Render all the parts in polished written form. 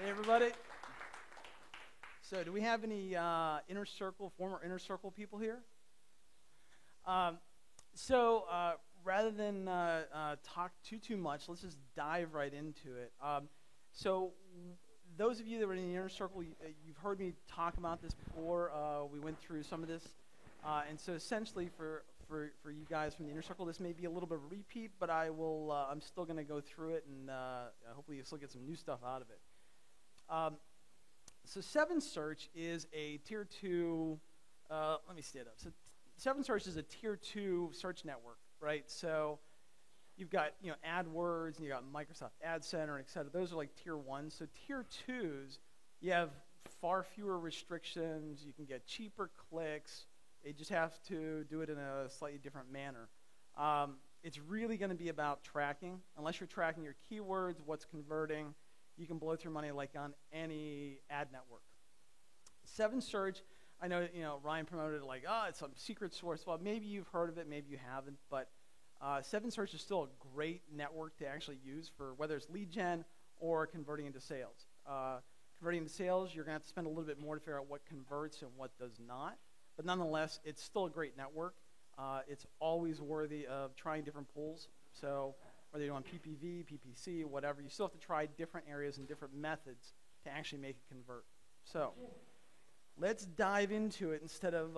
Hey, everybody. So, do we have any former Inner Circle people here? Um, so, rather than talk too much, let's just dive right into it. Those of you that were in the Inner Circle, you've heard me talk about this before. We went through some of this. And so, essentially, for you guys from the Inner Circle, this may be a little bit of a repeat, but I'm still going to go through it, and hopefully you'll still get some new stuff out of it. So 7Search is a tier 2, let me stand up. So 7Search is a tier 2 search network, right? So you've got, AdWords, and you got Microsoft Ad Center, et cetera. Those are like tier 1. So tier 2s, you have far fewer restrictions. You can get cheaper clicks. You just have to do it in a slightly different manner. It's really going to be about tracking. Unless you're tracking your keywords, what's converting, you can blow through money like on any ad network. 7Search, I know, Ryan promoted it like, it's some secret source. Well, maybe you've heard of it, maybe you haven't, but 7Search is still a great network to actually use for whether it's lead gen or converting into sales. Converting into sales, you're going to have to spend a little bit more to figure out what converts and what does not. But nonetheless, it's still a great network. It's always worthy of trying different pools. So whether you're on PPV, PPC, whatever, you still have to try different areas and different methods to actually make it convert. So let's dive into it instead of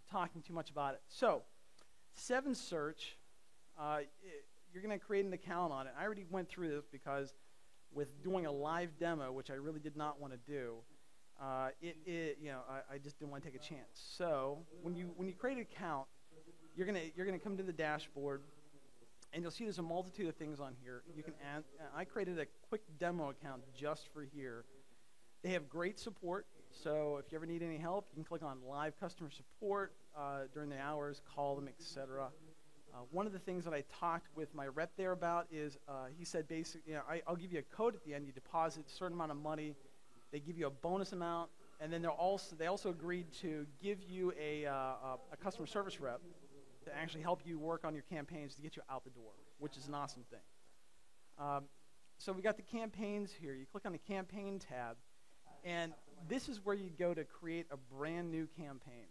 talking too much about it. So 7Search, you're going to create an account on it. I already went through this because with doing a live demo, which I really did not want to do, I just didn't want to take a chance. So when you create an account, you're gonna come to the dashboard, and you'll see there's a multitude of things on here. You can add. I created a quick demo account just for here. They have great support, so if you ever need any help, you can click on live customer support during the hours, call them, etc. One of the things that I talked with my rep there about is he said basically, I'll give you a code at the end. You deposit a certain amount of money. They give you a bonus amount, and then they also agreed to give you a customer service rep to actually help you work on your campaigns to get you out the door, which is an awesome thing. So we got the campaigns here. You click on the campaign tab, and this is where you go to create a brand new campaign.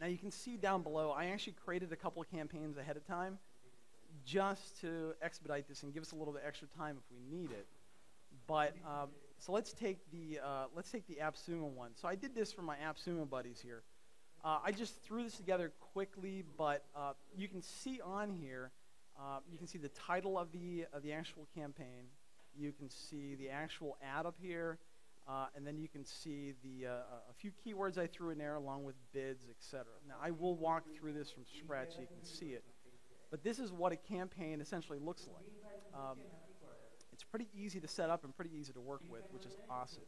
Now you can see down below, I actually created a couple of campaigns ahead of time just to expedite this and give us a little bit extra time if we need it. But so let's take the AppSumo one. So I did this for my AppSumo buddies here. I just threw this together quickly, but you can see on here, you can see the title of the actual campaign. You can see the actual ad up here, and then you can see a few keywords I threw in there along with bids, etc. Now I will walk through this from scratch so you can see it, but this is what a campaign essentially looks like. It's pretty easy to set up and pretty easy to work with, which is awesome.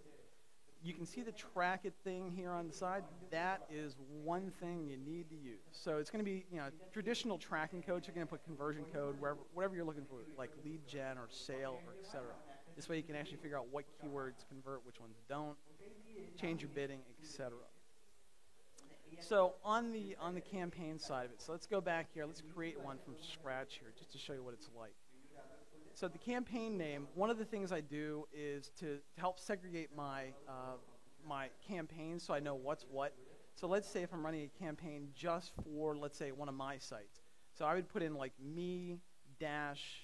You can see the track it thing here on the side. That is one thing you need to use. So it's going to be, traditional tracking codes. You're going to put conversion code, whatever you're looking for, like lead gen or sale or etc. This way you can actually figure out what keywords convert, which ones don't, change your bidding, etc. So on the campaign side of it, so let's go back here. Let's create one from scratch here just to show you what it's like. So the campaign name, one of the things I do is to help segregate my campaigns so I know what's what. So let's say if I'm running a campaign just for, let's say, one of my sites. So I would put in like me dash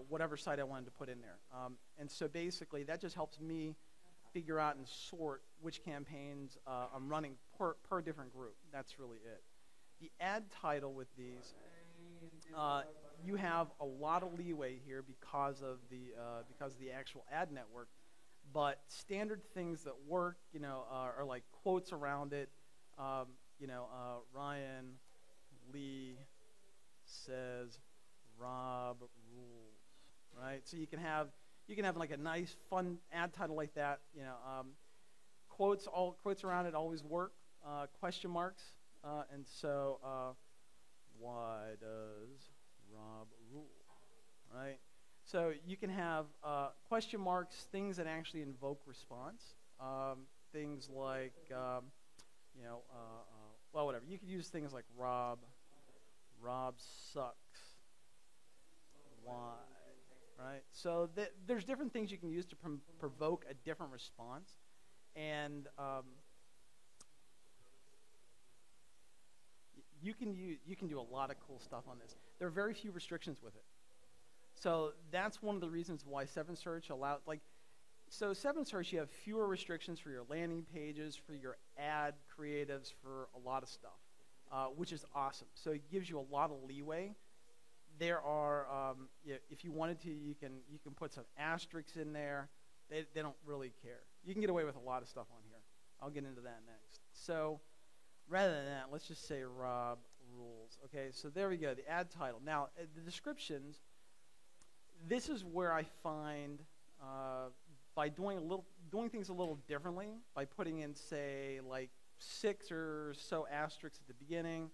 whatever site I wanted to put in there. And so basically that just helps me figure out and sort which campaigns I'm running per different group. That's really it. The ad title with these, you have a lot of leeway here because of the actual ad network, but standard things that work, are like quotes around it. Ryan Lee says Rob rules, right? So you can have like a nice fun ad title like that. Quotes around it always work. Question marks, and so why does Rob rule, right? So you can have question marks, things that actually invoke response, things like, whatever. You could use things like Rob sucks, why? right? So there's different things you can use to provoke a different response, and you can do a lot of cool stuff on this. There are very few restrictions with it. So that's one of the reasons why 7Search allows, so 7Search, you have fewer restrictions for your landing pages, for your ad creatives, for a lot of stuff, which is awesome. So it gives you a lot of leeway. There are, if you wanted to, you can put some asterisks in there. They don't really care. You can get away with a lot of stuff on here. I'll get into that next. So rather than that, let's just say Rob rules. Okay, so there we go, the ad title. Now, the descriptions, this is where I find, by doing things a little differently, by putting in, say, like 6 or so asterisks at the beginning,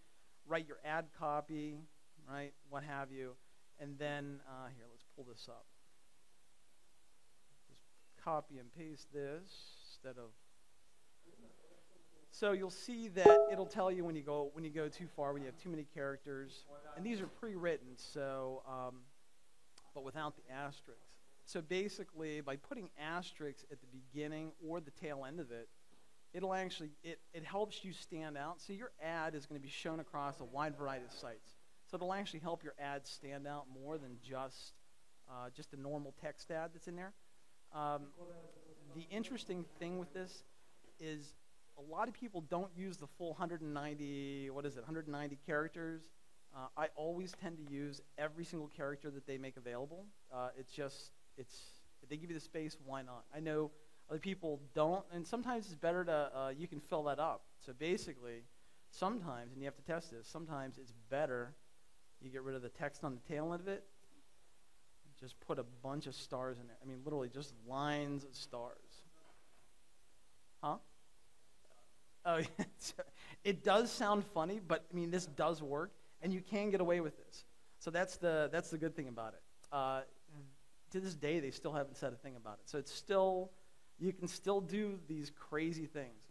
write your ad copy, right, what have you, and then, here, let's pull this up. Just copy and paste this instead of, so you'll see that it'll tell you when you go too far, when you have too many characters, and these are pre-written, so, but without the asterisks. So basically, by putting asterisks at the beginning or the tail end of it, it'll actually, it helps you stand out. So your ad is going to be shown across a wide variety of sites. So it'll actually help your ad stand out more than just a normal text ad that's in there. The interesting thing with this is a lot of people don't use the full 190 characters. I always tend to use every single character that they make available. If they give you the space, why not? I know other people don't, and sometimes it's better to, you can fill that up. So basically, sometimes, and you have to test this, sometimes it's better you get rid of the text on the tail end of it, just put a bunch of stars in there. I mean, literally just lines of stars. Huh? Oh, yeah. It does sound funny, but I mean, this does work, and you can get away with this. So that's the good thing about it. To this day, they still haven't said a thing about it. So it's still, you can still do these crazy things.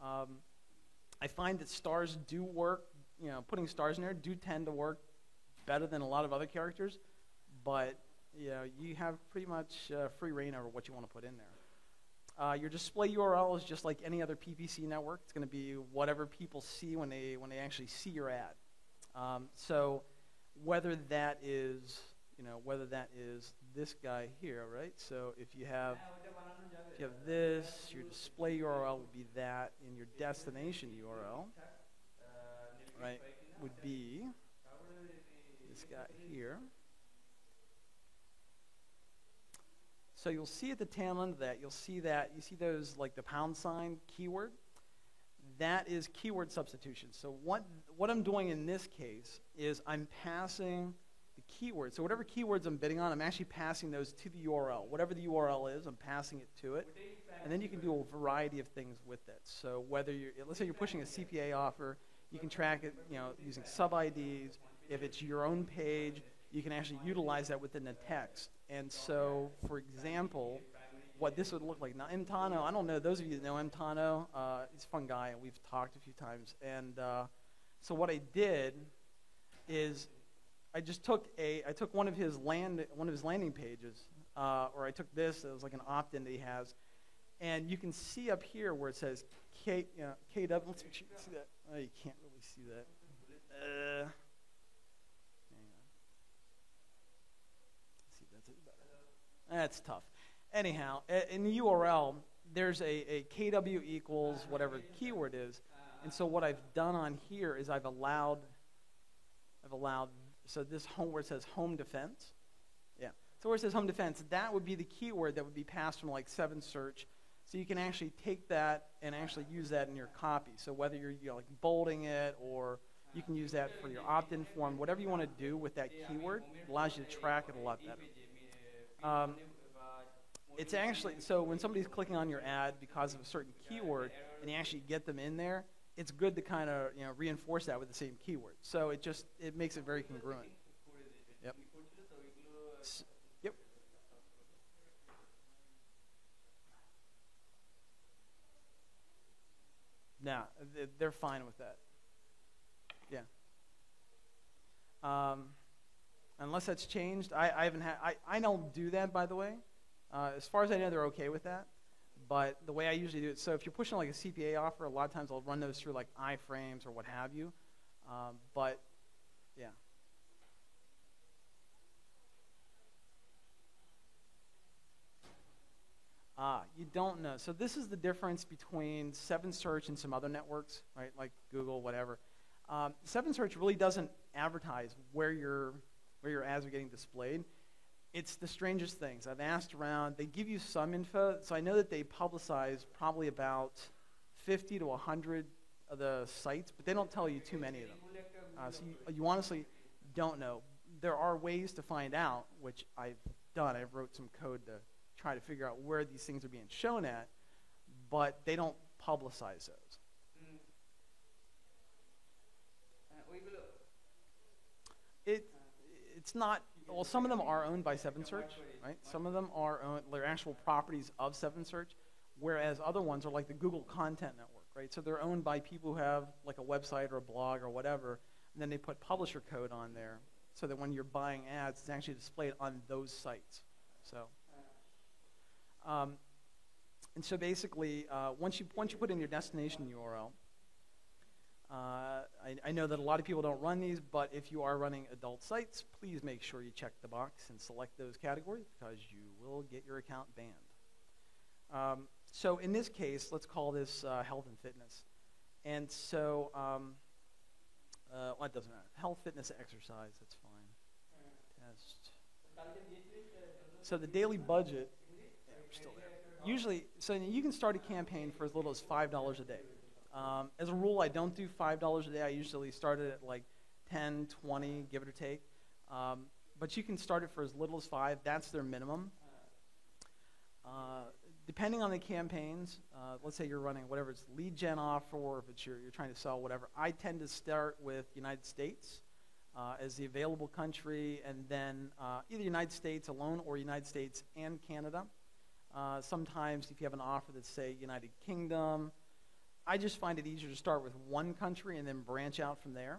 I find that stars do work, putting stars in there do tend to work better than a lot of other characters, but you have pretty much free reign over what you want to put in there. Your display URL is just like any other PPC network. It's going to be whatever people see when they actually see your ad. So whether that is this guy here, right? So if you have this, your display URL would be that, and your destination URL, right, would be this guy here. So you'll see at the tail end of that, you see those like the £sign keyword. That is keyword substitution. So what I'm doing in this case is I'm passing the keywords. So whatever keywords I'm bidding on, I'm actually passing those to the URL. Whatever the URL is, I'm passing it to it. And then you can do a variety of things with it. So whether let's say you're pushing a CPA offer, you can track it, using sub-IDs. If it's your own page, you can actually utilize that within the text. And so, for example, what this would look like. Now, Mtano, I don't know, those of you that know Mtano, he's a fun guy, and we've talked a few times. And so what I did is I took one of his landing pages, or I took this, it was like an opt-in that he has, and you can see up here where it says KW, let's see that. Oh, you can't really see that. Hang on. Let's see if that's it better. That's tough. Anyhow, in the URL, there's a KW equals whatever the keyword is, and so what I've done on here is I've allowed, so this home where it says home defense, yeah. So where it says home defense, that would be the keyword that would be passed from like 7Search. So you can actually take that and actually use that in your copy. So whether you're like bolding it, or you can use that for your opt-in form, whatever you want to do with that keyword, it allows you to track it a lot better. It's actually, so when somebody's clicking on your ad because of a certain keyword and you actually get them in there, it's good to kind of reinforce that with the same keyword. So it makes it very congruent. Yep. Yep. Nah, they're fine with that. Yeah. Unless that's changed, I haven't had. I don't do that, by the way. As far as I know, they're okay with that. But the way I usually do it, so if you're pushing like a CPA offer, a lot of times I'll run those through like iframes or what have you. But yeah. You don't know. So this is the difference between 7Search and some other networks, right? Like Google, whatever. 7Search really doesn't advertise where your ads are getting displayed. It's the strangest things. I've asked around. They give you some info. So I know that they publicize probably about 50 to 100 of the sites, but they don't tell you too many of them. So you honestly don't know. There are ways to find out, which I've done. I've wrote some code to try to figure out where these things are being shown at, but they don't publicize those. It's not, well, some of them are owned by 7Search, right? Some of them are owned, they're actual properties of 7Search, whereas other ones are like the Google Content Network, right? So they're owned by people who have like a website or a blog or whatever, and then they put publisher code on there so that when you're buying ads, it's actually displayed on those sites. So, and so basically, once you put in your destination URL, I know that a lot of people don't run these, but if you are running adult sites, please make sure you check the box and select those categories because you will get your account banned. So in this case, let's call this health and fitness. And so, well, it doesn't matter. Health, fitness, exercise, that's fine. Test. So the daily budget, yeah, we're still there. Usually, so you can start a campaign for as little as $5 a day. As a rule, I don't do $5 a day. I usually start it at like 10, 20, give it or take. But you can start it for as little as 5. That's their minimum. Depending on the campaigns, let's say you're running whatever it's lead gen offer, or if it's you're trying to sell whatever. I tend to start with United States as the available country, and then either United States alone or United States and Canada. Sometimes if you have an offer that's, say, United Kingdom, I just find it easier to start with one country and then branch out from there.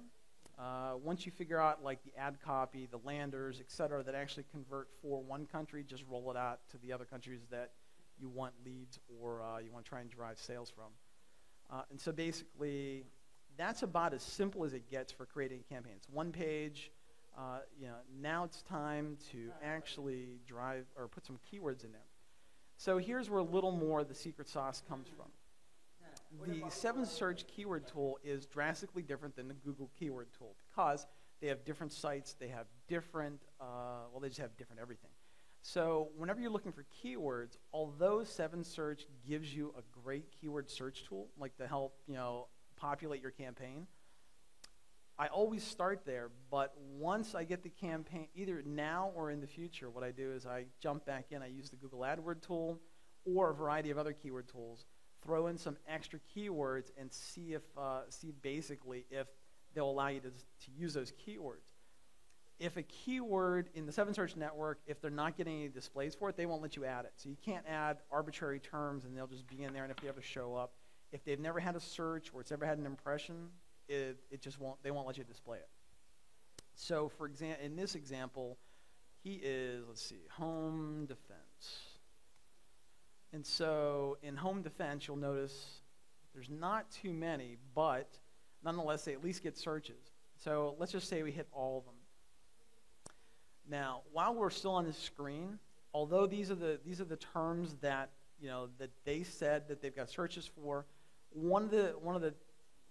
Once you figure out like the ad copy, the landers, et cetera, that actually convert for one country, just roll it out to the other countries that you want leads or you want to try and drive sales from. And so basically, that's about as simple as it gets for creating a campaign. It's one page. Now it's time to actually drive or put some keywords in there. So here's where a little more of the secret sauce comes from. The 7Search keyword tool is drastically different than the Google keyword tool because they have different sites, they have different, they just have different everything. So whenever you're looking for keywords, although 7Search gives you a great keyword search tool, like to help, populate your campaign, I always start there, but once I get the campaign, either now or in the future, what I do is I jump back in, I use the Google AdWord tool or a variety of other keyword tools, throw in some extra keywords and see basically if they'll allow you to use those keywords. If a keyword in the 7Search network, if they're not getting any displays for it, they won't let you add it. So you can't add arbitrary terms and they'll just be in there, and if they ever show up, if they've never had a search or it's ever had an impression, it just won't, they won't let you display it. So for example, in this example, he is, let's see, home defense. And so in home defense, you'll notice there's not too many, but nonetheless, they at least get searches. So let's just say we hit all of them. Now, while we're still on this screen, although these are the terms that that they said that they've got searches for, one of the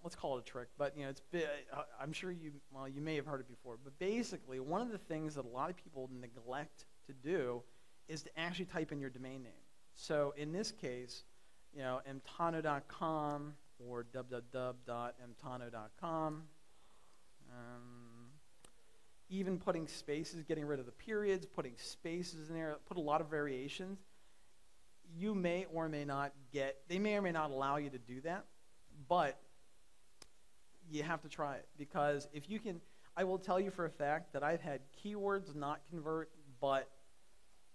let's call it a trick, but I'm sure you may have heard it before. But basically, one of the things that a lot of people neglect to do is to actually type in your domain name. So in this case, mtano.com or www.mtano.com. Even putting spaces, getting rid of the periods, putting spaces in there, put a lot of variations. You may or may not they may or may not allow you to do that, but you have to try it, because if you can, I will tell you for a fact that I've had keywords not convert, but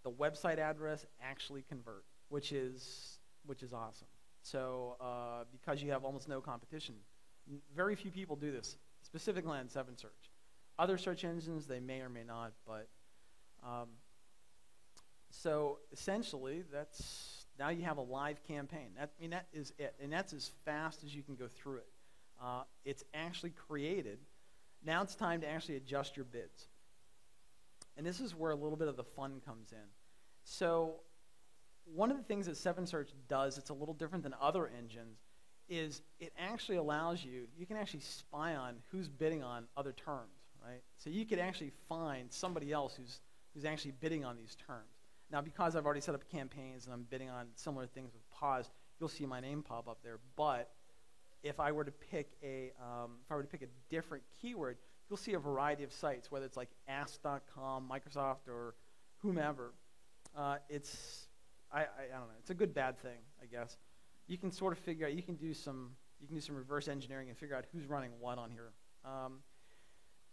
the website address actually convert, which is awesome. So because you have almost no competition, very few people do this, specifically on 7Search. other search engines, they may or may not, but so essentially, now you have a live campaign. That is it, and that's as fast as you can go through it. It's actually created. Now it's time to actually adjust your bids. And this is where a little bit of the fun comes in. So one of the things that 7Search does, it's a little different than other engines, is it actually allows you can actually spy on who's bidding on other terms, right? So you could actually find somebody else who's actually bidding on these terms. Now, because I've already set up campaigns and I'm bidding on similar things with pause, you'll see my name pop up there. But if I were to pick a different keyword, you'll see a variety of sites, whether it's like Ask.com, Microsoft, or whomever. I don't know. It's a good bad thing, I guess. You can sort of figure out. You can do some reverse engineering and figure out who's running what on here.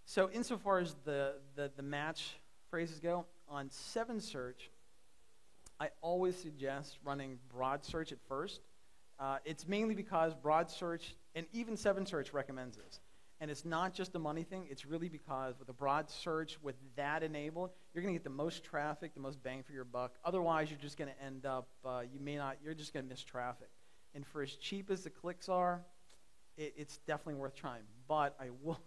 So insofar as the match phrases go, on 7Search, I always suggest running broad search at first. It's mainly because broad search, and even 7Search recommends this. And it's not just a money thing. It's really because with a broad search, with that enabled, you're going to get the most traffic, the most bang for your buck. Otherwise, you're just going to end up, you're just going to miss traffic. And for as cheap as the clicks are, it's definitely worth trying. But I will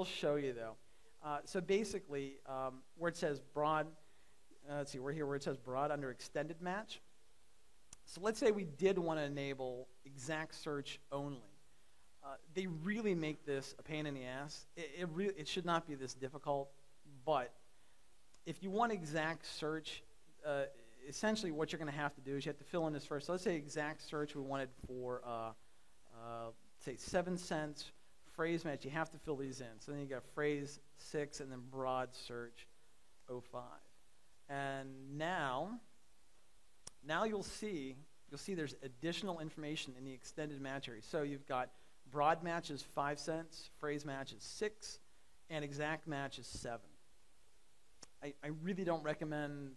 show you though. So basically, where it says broad, let's see, we're here where it says broad under extended match. So let's say we did want to enable exact search only. They really make this a pain in the ass. It should not be this difficult, but if you want exact search, essentially what you're going to have to do is you have to fill in this first. So let's say exact search we wanted for, say, 7 cents, phrase match. You have to fill these in. So then you got phrase 6 and then broad search 05. And now you'll see there's additional information in the extended match area. So you've got broad match is 5 cents, phrase match is 6, and exact match is 7. I really don't recommend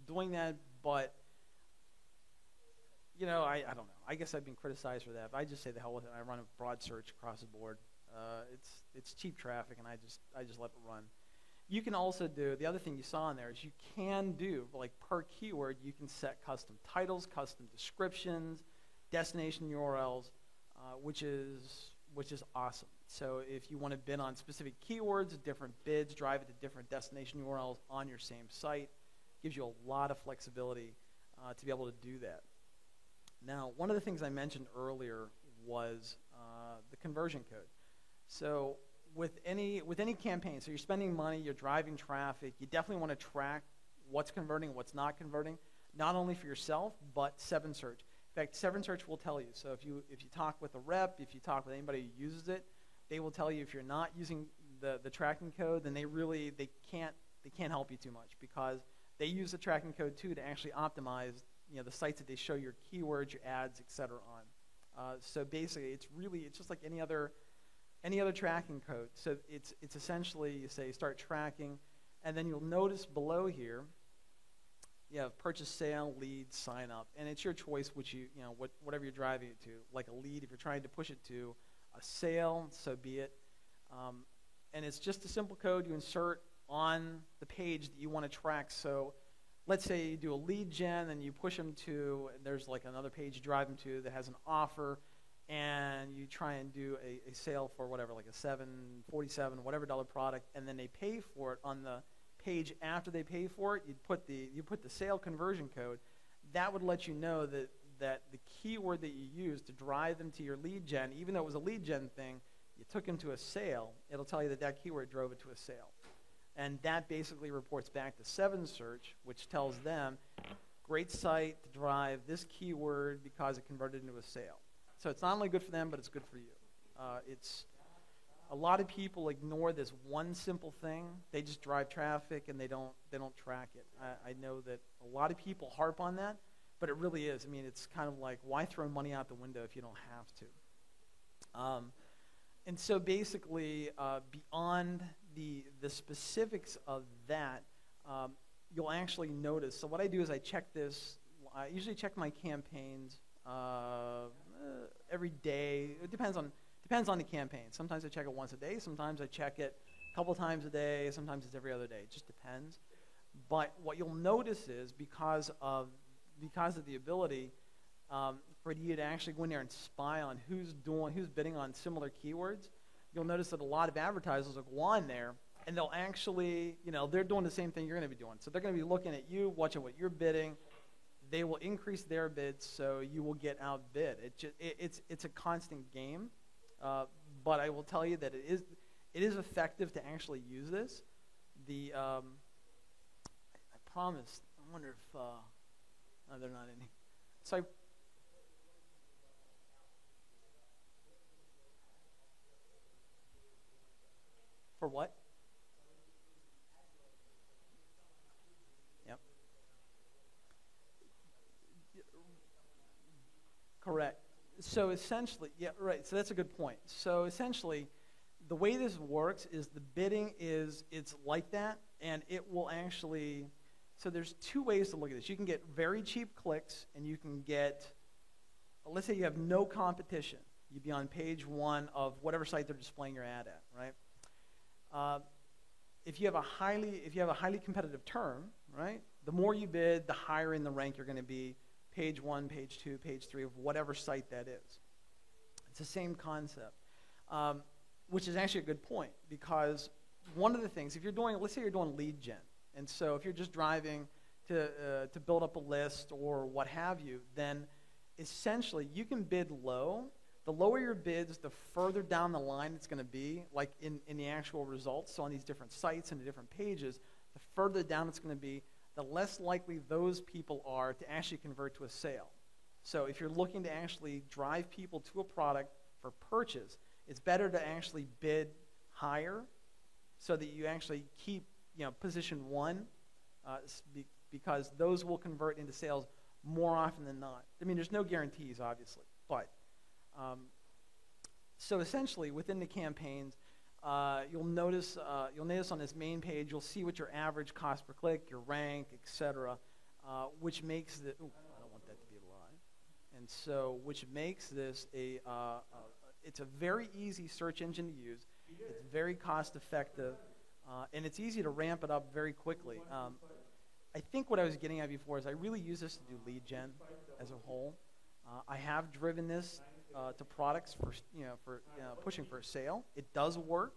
doing that, but I don't know. I guess I've been criticized for that, but I just say the hell with it. I run a broad search across the board. It's cheap traffic, and I just let it run. You can also do, the other thing you saw in there is you can do, like per keyword, you can set custom titles, custom descriptions, destination URLs, which is awesome. So if you want to bid on specific keywords, different bids, drive it to different destination URLs on your same site, gives you a lot of flexibility to be able to do that. Now, one of the things I mentioned earlier was the conversion code. So with any campaign, so you're spending money, you're driving traffic, you definitely want to track what's converting, what's not converting, not only for yourself, but 7Search. In fact, 7Search will tell you. So if you talk with a rep, if you talk with anybody who uses it, they will tell you if you're not using the tracking code, then they can't help you too much, because they use the tracking code too to actually optimize the sites that they show your keywords, your ads, etc. on. So basically, it's just like any other tracking code. So it's essentially, you say start tracking, and then you'll notice below here you have purchase, sale, lead, sign up, and it's your choice which whatever you're driving it to. Like a lead, if you're trying to push it to a sale, so be it. And it's just a simple code you insert on the page that you want to track. So let's say you do a lead gen and you push them to, there's like another page you drive them to that has an offer, and you try and do a sale for whatever, like a $7.47, whatever dollar product, and then they pay for it on the page after they pay for it. You put the sale conversion code. That would let you know that the keyword that you used to drive them to your lead gen, even though it was a lead gen thing, you took them to a sale. It'll tell you that keyword drove it to a sale. And that basically reports back to 7Search, which tells them, great site to drive this keyword because it converted into a sale. So it's not only good for them, but it's good for you. A lot of people ignore this one simple thing. They just drive traffic and they don't track it. I know that a lot of people harp on that, but it really is. I mean, it's kind of like, why throw money out the window if you don't have to? And so basically, beyond the specifics of that, you'll actually notice. So what I do is I check this. I usually check my campaigns every day. It depends on Depends on the campaign. Sometimes I check it once a day. Sometimes I check it a couple times a day. Sometimes it's every other day. It just depends. But what you'll notice is because of the ability for you to actually go in there and spy on who's bidding on similar keywords, you'll notice that a lot of advertisers will go on there and they'll actually, they're doing the same thing you're going to be doing. So they're going to be looking at you, watching what you're bidding. They will increase their bids, so you will get outbid. It's a constant game, but I will tell you that it is effective to actually use this. I promised. I wonder if no, they're not any. So for what? Yep. Correct. So essentially, yeah, right. So that's a good point. So essentially, the way this works is the bidding it's like that, and it will actually. So there's two ways to look at this. You can get very cheap clicks, and you can get. Let's say you have no competition. You'd be on page one of whatever site they're displaying your ad at, right? If you have a highly competitive term, right? The more you bid, the higher in the rank you're going to be. Page 1, page 2, page 3 of whatever site that is. It's the same concept, which is actually a good point, because one of the things, let's say you're doing lead gen, and so if you're just driving to build up a list or what have you, then essentially you can bid low. The lower your bids, the further down the line it's going to be, like in the actual results. So on these different sites and the different pages, the further down it's going to be, the less likely those people are to actually convert to a sale. So if you're looking to actually drive people to a product for purchase, it's better to actually bid higher so that you actually keep position one because those will convert into sales more often than not. I mean, there's no guarantees, obviously, but so essentially within the campaigns, you'll notice on this main page, you'll see what your average cost per click, your rank, etc., which makes the I don't want that to be live, and so which makes this it's a very easy search engine to use. It's very cost effective, and it's easy to ramp it up very quickly. I think what I was getting at before is I really use this to do lead gen as a whole. I have driven this to products for pushing for a sale. It does work.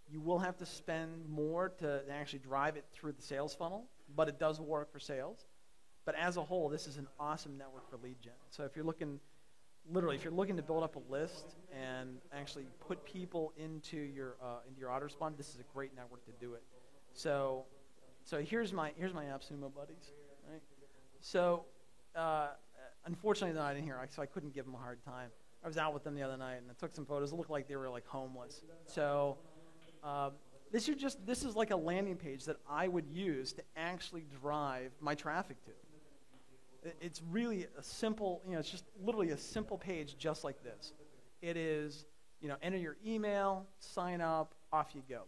You will have to spend more to actually drive it through the sales funnel, but it does work for sales. But as a whole, this is an awesome network for lead gen. So if you're looking to build up a list and actually put people into your autoresponder, this is a great network to do it. So here's my AppSumo buddies, right? So unfortunately they're not in here, so I couldn't give them a hard time. I was out with them the other night and I took some photos. It looked like they were like homeless. So this is like a landing page that I would use to actually drive my traffic to. It's really a simple, it's just literally a simple page just like this. It is, enter your email, sign up, off you go.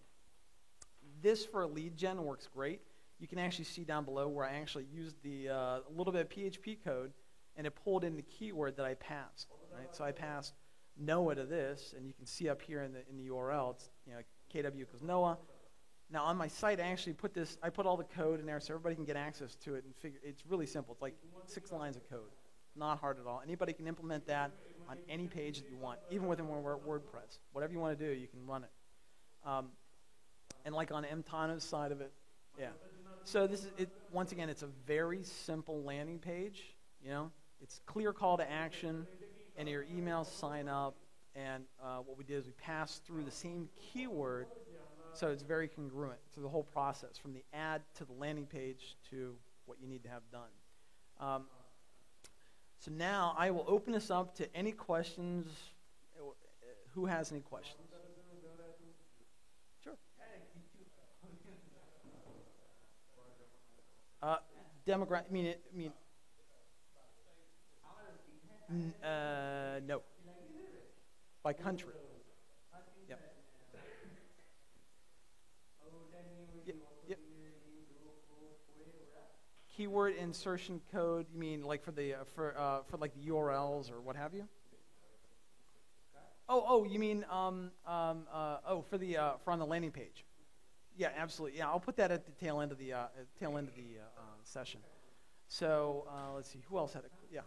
This for a lead gen works great. You can actually see down below where I actually used a little bit of PHP code and it pulled in the keyword that I passed. Right? So I passed Noah to this, and you can see up here in the URL, it's KW equals Noah. Now on my site, I put all the code in there so everybody can get access to it and figure. It's really simple. It's like 6 lines of code, not hard at all. Anybody can implement that on any page that you want, even within WordPress. Whatever you want to do, you can run it. And like on Mtana's side of it, yeah. So this is it. Once again, it's a very simple landing page. It's clear call to action. And your email, sign up, and what we did is we passed through the same keyword, so it's very congruent to the whole process, from the ad to the landing page to what you need to have done. So now I will open this up to any questions. Who has any questions? Sure. Demographic. No. By country. Yep. Yep. Keyword insertion code. You mean like for like the URLs or what have you? Oh, you mean for on the landing page? Yeah, absolutely. Yeah, I'll put that at the tail end of the session. So let's see, who else had it? Yeah.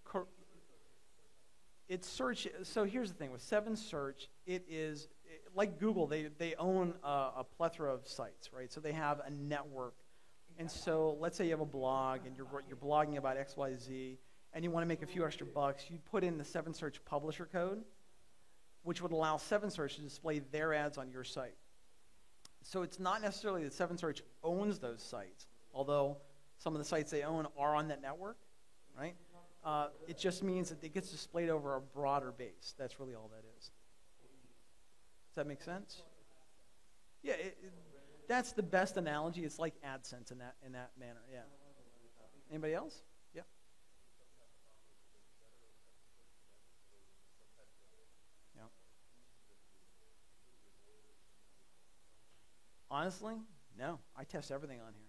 Cor- It's search. So here's the thing with Seven Search, like Google. They own a plethora of sites, right? So they have a network. And so let's say you have a blog and you're blogging about XYZ, and you want to make a few extra bucks. You put in the Seven Search publisher code, which would allow Seven Search to display their ads on your site. So it's not necessarily that Seven Search owns those sites, although some of the sites they own are on that network, right? It just means that it gets displayed over a broader base. That's really all that is. Does that make sense? Yeah, that's the best analogy. It's like AdSense in that manner. Yeah. Anybody else? Yeah. Yeah. Honestly, no. I test everything on here.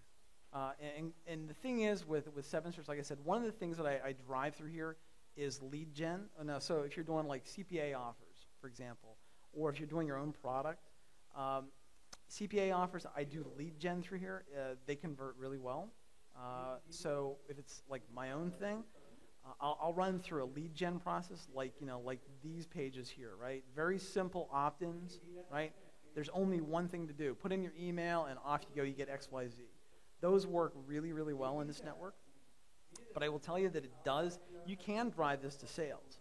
And the thing is with Seven Search, like I said, one of the things that I drive through here is lead gen. So if you're doing like CPA offers, for example, or if you're doing your own product, CPA offers, I do lead gen through here. They convert really well. So if it's like my own thing, I'll run through a lead gen process like these pages here, right? Very simple opt-ins, right? There's only one thing to do. Put in your email and off you go, you get XYZ. Those work really, really well in this network. But I will tell you that you can drive this to sales.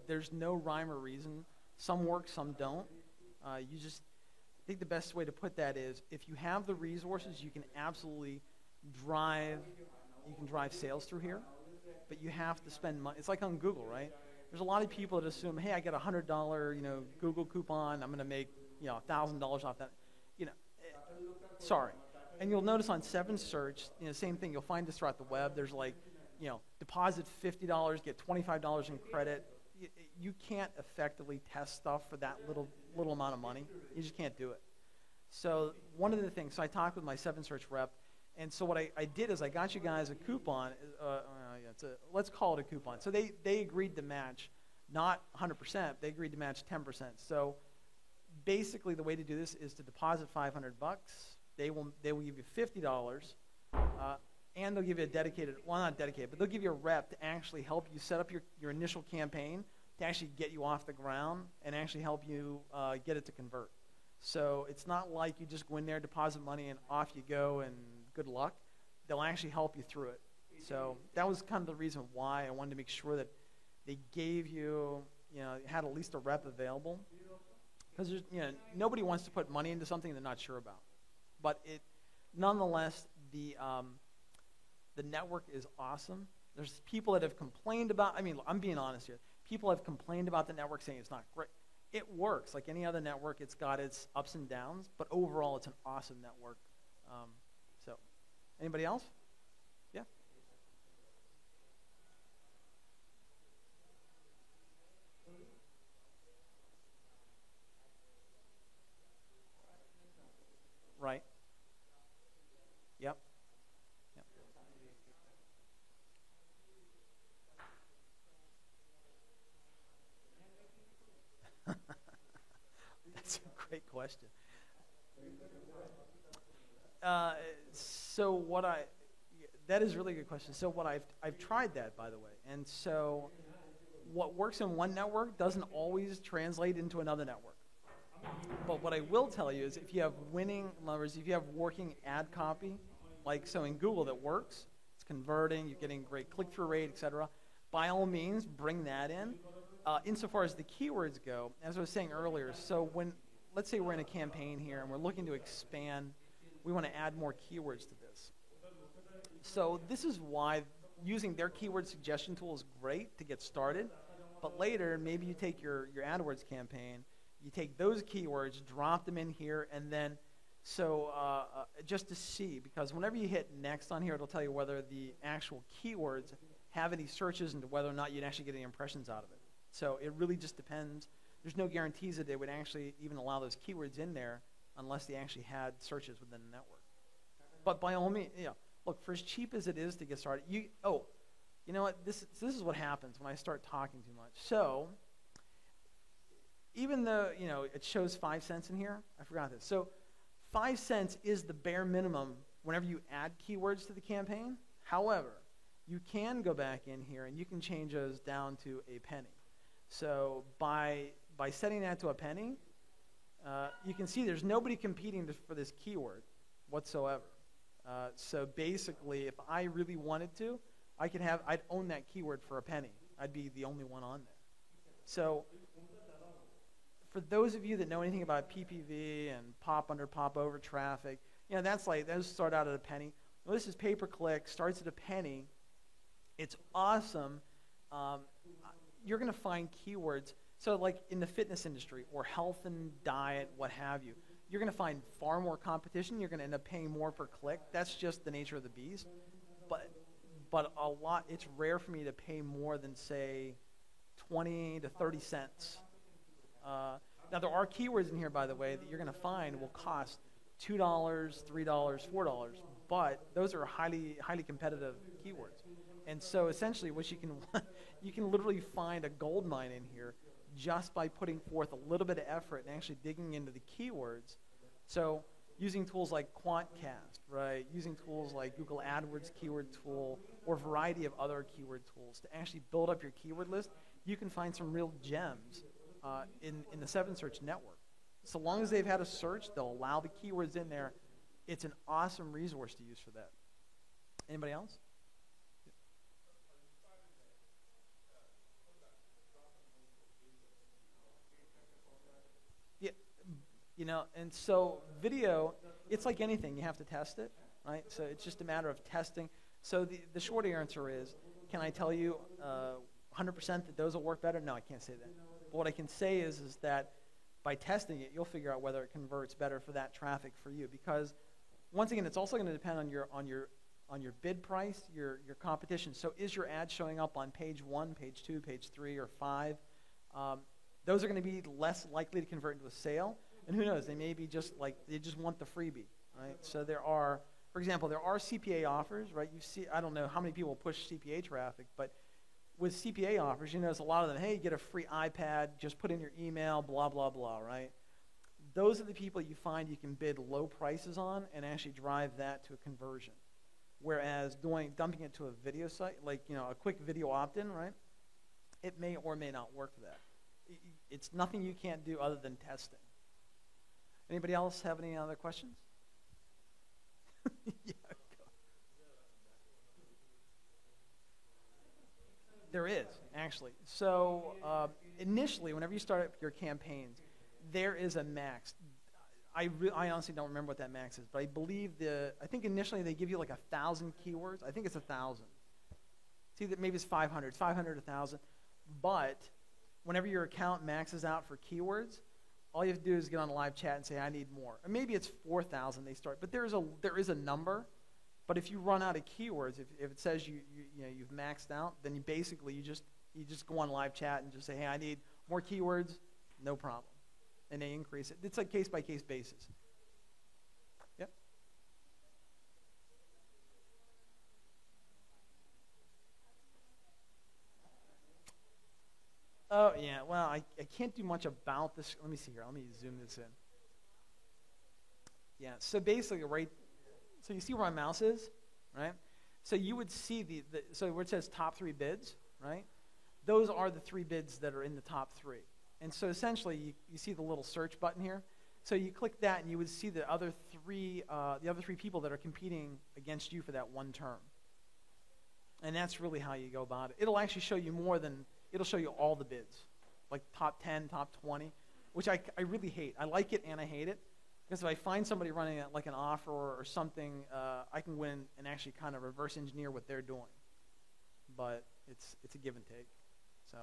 There's no rhyme or reason. Some work, some don't. I think the best way to put that is if you have the resources, you can absolutely drive sales through here, but you have to spend money. It's like on Google, right? There's a lot of people that assume, hey, I get a $100 Google coupon, I'm going to make $1,000 off that. Sorry. And you'll notice on Seven Search, same thing. You'll find this throughout the web. There's like, deposit $50, get $25 in credit. You can't effectively test stuff for that little amount of money. You just can't do it. So one of the things, so I talked with my Seven Search rep, and so what I did is I got you guys a coupon. Let's call it a coupon. So they agreed to match, not 100%. They agreed to match 10%. So basically, the way to do this is to deposit $500. They will give you $50, and they'll give you a dedicated, well, not dedicated, but they'll give you a rep to actually help you set up your initial campaign to actually get you off the ground and actually help you get it to convert. So it's not like you just go in there, deposit money, and off you go, and good luck. They'll actually help you through it. So that was kind of the reason why I wanted to make sure that they gave you, had at least a rep available. Because nobody wants to put money into something they're not sure about. But nonetheless, the network is awesome. There's people that have complained about, I'm being honest here. People have complained about the network saying it's not great. It works. Like any other network, it's got its ups and downs, but overall, it's an awesome network. So, anybody else? Yeah? Right. Yep. Yep. That's a great question. That is a really good question. So I've tried that, by the way. And so what works in one network doesn't always translate into another network. But what I will tell you is if you have in other words, if you have working ad copy, like so in Google that works, it's converting, you're getting great click-through rate, etc., by all means, bring that in. Insofar as the keywords go, as I was saying earlier, so let's say we're in a campaign here and we're looking to expand, we want to add more keywords to this. So this is why using their keyword suggestion tool is great to get started, but later maybe you take your AdWords campaign, you take those keywords, drop them in here, and then just to see, because whenever you hit next on here, it'll tell you whether the actual keywords have any searches and whether or not you'd actually get any impressions out of it. So it really just depends. There's no guarantees that they would actually even allow those keywords in there unless they actually had searches within the network. But by all means, Look, for as cheap as it is to get started, you know what? This is what happens when I start talking too much. So, even though, it shows 5 cents in here, I forgot this. So, 5 cents is the bare minimum whenever you add keywords to the campaign. However, you can go back in here and you can change those down to a penny. So, by setting that to a penny, you can see there's nobody competing for this keyword whatsoever. So basically, if I really wanted to, I'd own that keyword for a penny. I'd be the only one on there. So for those of you that know anything about PPV and pop under, pop over traffic, those start out at a penny. Well, this is pay-per-click, starts at a penny. It's awesome. You're going to find keywords. So like in the fitness industry or health and diet, what have you, you're going to find far more competition. You're going to end up paying more per click. That's just the nature of the beast. But it's rare for me to pay more than, say, 20 to 30 cents. Now, there are keywords in here, by the way, that you're going to find will cost $2, $3, $4. But those are highly, highly competitive keywords. And so essentially what you can literally find a gold mine in here just by putting forth a little bit of effort and actually digging into the keywords. So using tools like Quantcast, right? Using tools like Google AdWords keyword tool or a variety of other keyword tools to actually build up your keyword list, you can find some real gems in the 7Search network. So long as they've had a search, they'll allow the keywords in there. It's an awesome resource to use for that. Anybody else? And so video, it's like anything. You have to test it, right? So it's just a matter of testing. So the short answer is, can I tell you 100% that those will work better? No, I can't say that. But what I can say is that by testing it, you'll figure out whether it converts better for that traffic for you. Because once again, it's also going to depend on your bid price, your competition. So is your ad showing up on page 1, page 2, page 3, or 5? Those are going to be less likely to convert into a sale. And who knows, they may be they just want the freebie, right? So for example, there are CPA offers, right? I don't know how many people push CPA traffic, but with CPA offers, you notice a lot of them, hey, you get a free iPad, just put in your email, blah, blah, blah, right? Those are the people you find you can bid low prices on and actually drive that to a conversion. Whereas dumping it to a video site, like, a quick video opt-in, right? It may or may not work for that. It's nothing you can't do other than testing. Anybody else have any other questions? Yeah, go. There is, actually. So initially, whenever you start up your campaigns, there is a max. I honestly don't remember what that max is, but I think initially they give you like 1,000 keywords. I think it's 1,000. See, that maybe it's 500. It's 500, 1,000. But whenever your account maxes out for keywords, all you have to do is get on a live chat and say, I need more. Or maybe it's 4,000 they start. But there is a number. But if you run out of keywords, if it says you've maxed out, then you just go on live chat and just say, hey, I need more keywords. No problem. And they increase it. It's a case-by-case basis. Yep. Oh, yeah. Well, I can't do much about this. Let me see here. Let me zoom this in. Yeah. So basically, so you see where my mouse is, right? So you would see so where it says top 3 bids, right? Those are the 3 bids that are in the top 3. And so essentially, you see the little search button here. So you click that, and you would see the other three people that are competing against you for that one term. And that's really how you go about it. It'll actually show you it'll show you all the bids, like top 10, top 20, which I really hate. I like it and I hate it, because if I find somebody running like an offer or something, I can win and actually kind of reverse engineer what they're doing. But it's a give and take. So,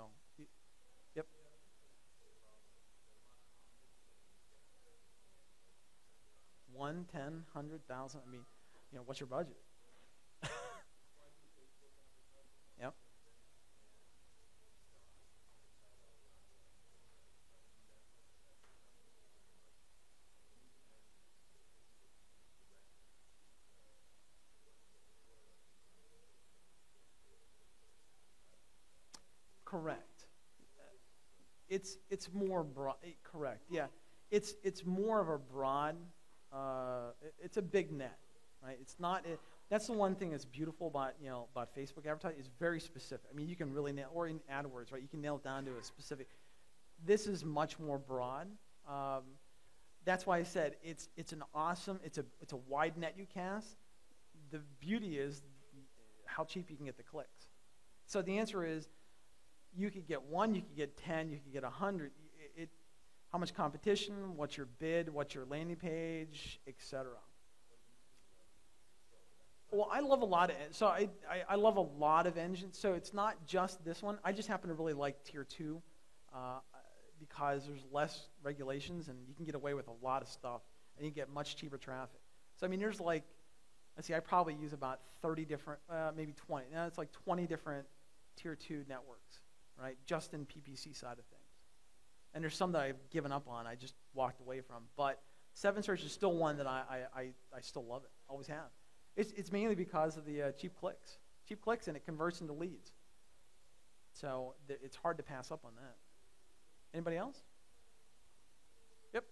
yep. $1, $10, $100,000. I mean, what's your budget? Yep. it's more broad. Correct. Yeah, it's more of a broad. It's a big net, right? It's not. That's the one thing that's beautiful about about Facebook advertising. It's very specific. I mean, you can really nail, or in AdWords, right? You can nail it down to a specific. This is much more broad. That's why I said it's an awesome. It's a wide net you cast. The beauty is how cheap you can get the clicks. So the answer is, you could get 1, you could get 10, you could get 100. How much competition? What's your bid? What's your landing page, etc. Well, I love a lot of I love a lot of engines. So it's not just this one. I just happen to really like Tier 2 because there's less regulations and you can get away with a lot of stuff and you get much cheaper traffic. So I mean, there's like, let's see, I probably use about 30 different, maybe 20. Now it's like 20 different Tier 2 networks, right? Just in PPC side of things. And there's some that I've given up on. I just walked away from. But 7Search is still one that I still love it. Always have. It's mainly because of the cheap clicks. Cheap clicks, and it converts into leads. So it's hard to pass up on that. Anybody else? Yep.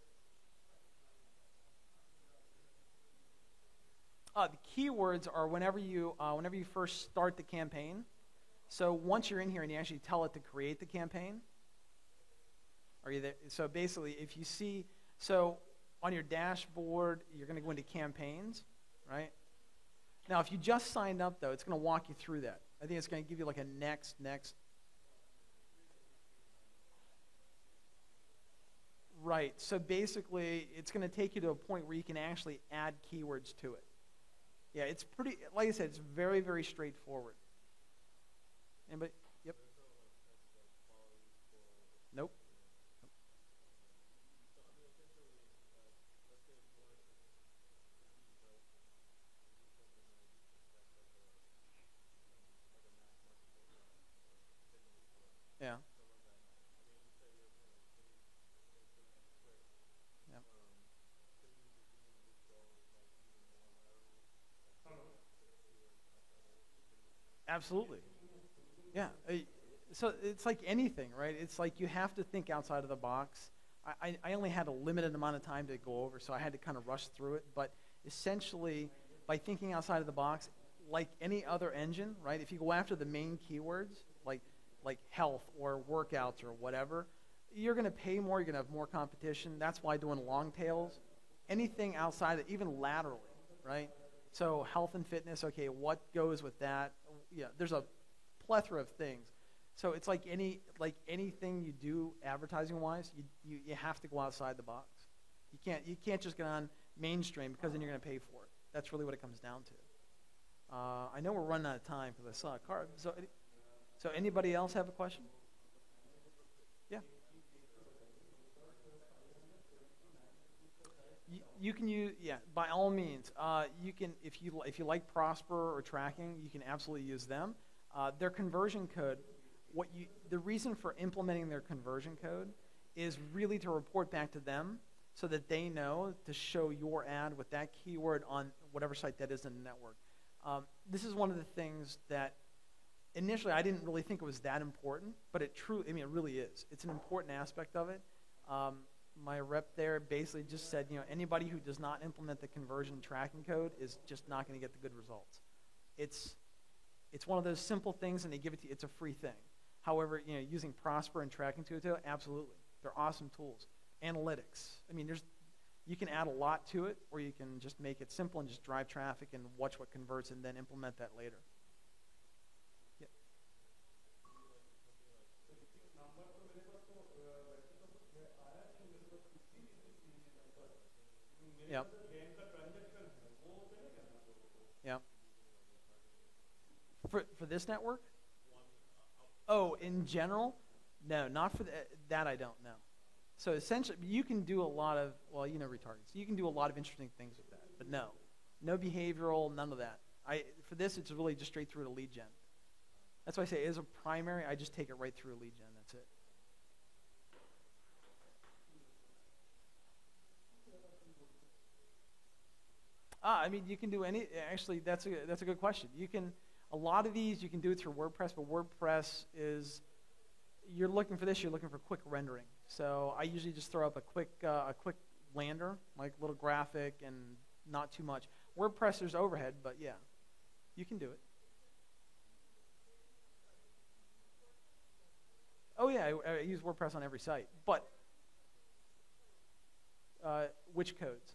The keywords are whenever you first start the campaign. So once you're in here and you actually tell it to create the campaign, are you there? So basically, if you see, so on your dashboard, you're going to go into campaigns, right? Now, if you just signed up, though, it's going to walk you through that. I think it's going to give you like a next. Right. So basically, it's going to take you to a point where you can actually add keywords to it. Yeah, it's pretty, like I said, it's very, very straightforward. Anybody? Yep. Nope. Yeah. Yeah. Absolutely. Yeah. So it's like anything, right? It's like you have to think outside of the box. I only had a limited amount of time to go over, so I had to kind of rush through it. But essentially, by thinking outside of the box, like any other engine, right? If you go after the main keywords, like health or workouts or whatever, you're going to pay more. You're going to have more competition. That's why doing long tails, anything outside of, even laterally, right? So health and fitness, okay, what goes with that? Yeah, there's a plethora of things. So it's like anything you do advertising-wise, you have to go outside the box. You can't just get on mainstream because then you're going to pay for it. That's really what it comes down to. I know we're running out of time because I saw a card. So anybody else have a question? Yeah. You can use, yeah, by all means. You can, if you like Prosper or tracking, you can absolutely use them. Their conversion code, the reason for implementing their conversion code is really to report back to them so that they know to show your ad with that keyword on whatever site that is in the network. This is one of the things that initially I didn't really think it was that important, but it really is. It's an important aspect of it. My rep there basically just said, anybody who does not implement the conversion tracking code is just not going to get the good results. It's one of those simple things, and they give it to you. It's a free thing. However, using Prosper and tracking to it, absolutely, they're awesome tools. Analytics. I mean, you can add a lot to it, or you can just make it simple and just drive traffic and watch what converts, and then implement that later. Yeah. Yep. Yeah. For this network? Oh, in general? No, not for that I don't know. So essentially, you can do a lot of, retargets. You can do a lot of interesting things with that, but no behavioral, none of that. For this, it's really just straight through to lead gen. That's why I say as a primary, I just take it right through a lead gen. That's it. You can do any. Actually, that's a good question. A lot of these you can do it through WordPress, but WordPress is you're looking for this, you're looking for quick rendering. So I usually just throw up a quick lander, like a little graphic and not too much. WordPress, there's overhead, but yeah, you can do it. Oh yeah, I use WordPress on every site, but which codes?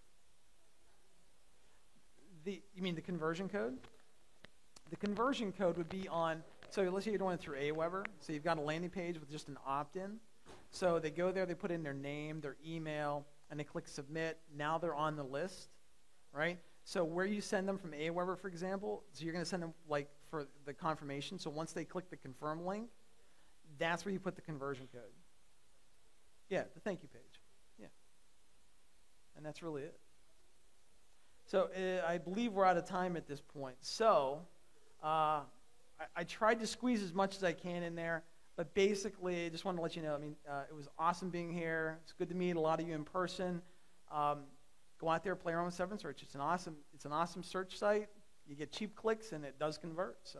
You mean the conversion code? The conversion code would be on, so let's say you're doing it through Aweber, so you've got a landing page with just an opt-in. So they go there, they put in their name, their email, and they click submit. Now they're on the list, right? So where you send them from Aweber, for example, so you're going to send them like for the confirmation. So once they click the confirm link, that's where you put the conversion code. Yeah, the thank you page. Yeah. And that's really it. So I believe we're out of time at this point. So I tried to squeeze as much as I can in there, but basically I just wanted to let you know, it was awesome being here. It's good to meet a lot of you in person. Go out there, play around with 7Search. It's an awesome search site. You get cheap clicks, and it does convert. So.